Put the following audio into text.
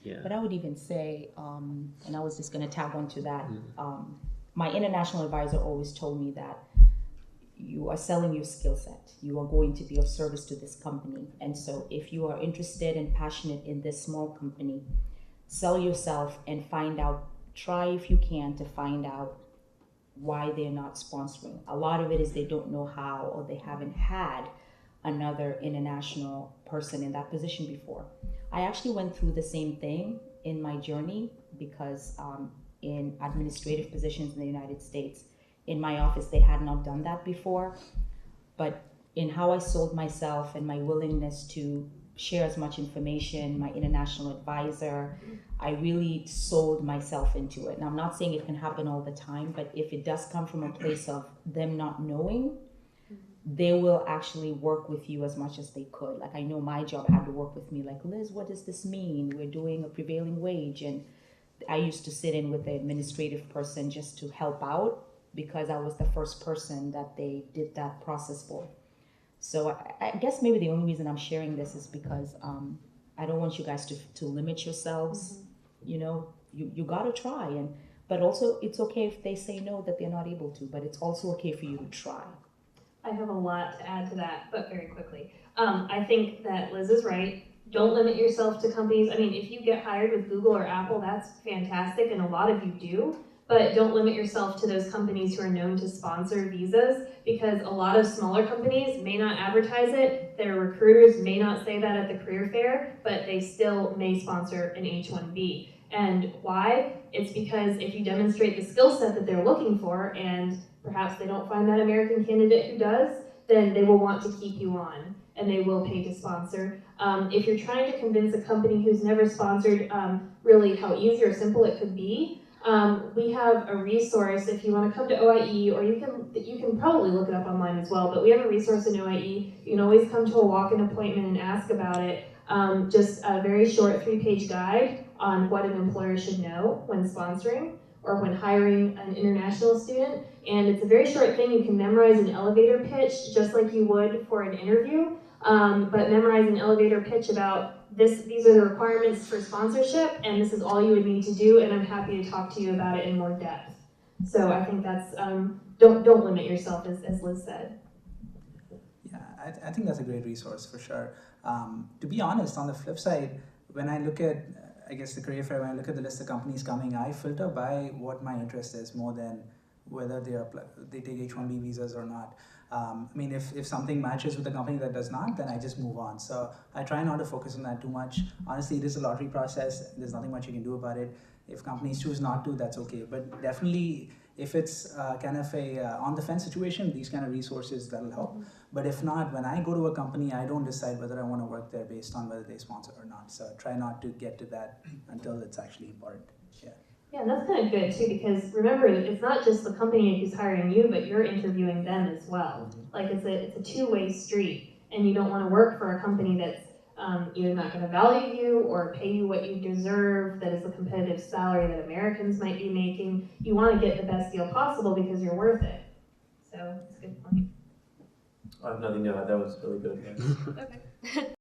Yeah. But I would even say, and I was just going to tag on to that, my international advisor always told me that you are selling your skill set. You are going to be of service to this company. And so if you are interested and passionate in this small company, sell yourself and find out, try if you can to find out why they're not sponsoring. A lot of it is they don't know how, or they haven't had another international person in that position before. I actually went through the same thing in my journey because in administrative positions in the United States, in my office, they had not done that before. But in how I sold myself and my willingness to share as much information, my international advisor, I really sold myself into it. And I'm not saying it can happen all the time, but if it does come from a place of them not knowing, they will actually work with you as much as they could. Like I know my job had to work with me, like, Liz, what does this mean? We're doing a prevailing wage. And I used to sit in with the administrative person just to help out because I was the first person that they did that process for. So I guess maybe the only reason I'm sharing this is because I don't want you guys to limit yourselves. You know, you gotta try, but also it's okay if they say no, that they're not able to, but it's also okay for you to try. I have a lot to add to that, but very quickly. I think that Liz is right. Don't limit yourself to companies. I mean, if you get hired with Google or Apple, that's fantastic, and a lot of you do. But don't limit yourself to those companies who are known to sponsor visas, because a lot of smaller companies may not advertise it. Their recruiters may not say that at the career fair, but they still may sponsor an H-1B. And why? It's because if you demonstrate the skill set that they're looking for, and perhaps they don't find that American candidate who does, then they will want to keep you on, and they will pay to sponsor. If you're trying to convince a company who's never sponsored really how easy or simple it could be, we have a resource if you want to come to OIE, or you can probably look it up online as well, but we have a resource in OIE. You can always come to a walk-in appointment and ask about it. Just a very short 3-page guide on what an employer should know when sponsoring or when hiring an international student. And it's a very short thing. You can memorize an elevator pitch just like you would for an interview, but memorize an elevator pitch about these are the requirements for sponsorship, and this is all you would need to do, and I'm happy to talk to you about it in more depth. So I think that's, don't limit yourself, as Liz said. Yeah, I think that's a great resource for sure. To be honest, on the flip side, when I look at, I guess, the career fair, when I look at the list of companies coming, I filter by what my interest is more than whether they take H-1B visas or not. I mean, if something matches with a company that does not, then I just move on. So I try not to focus on that too much. Honestly, it is a lottery process. There's nothing much you can do about it. If companies choose not to, that's okay. But definitely, if it's kind of a on-the-fence situation, these kind of resources, that'll help. But if not, when I go to a company, I don't decide whether I want to work there based on whether they sponsor or not. So try not to get to that until it's actually important. Yeah. Yeah, and that's kind of good too, because remember, it's not just the company who's hiring you, but you're interviewing them as well. Like it's a two-way street, and you don't want to work for a company that's either not going to value you or pay you what you deserve, that is a competitive salary that Americans might be making. You want to get the best deal possible because you're worth it. So it's a good point. I have nothing to add. That was really good. Okay.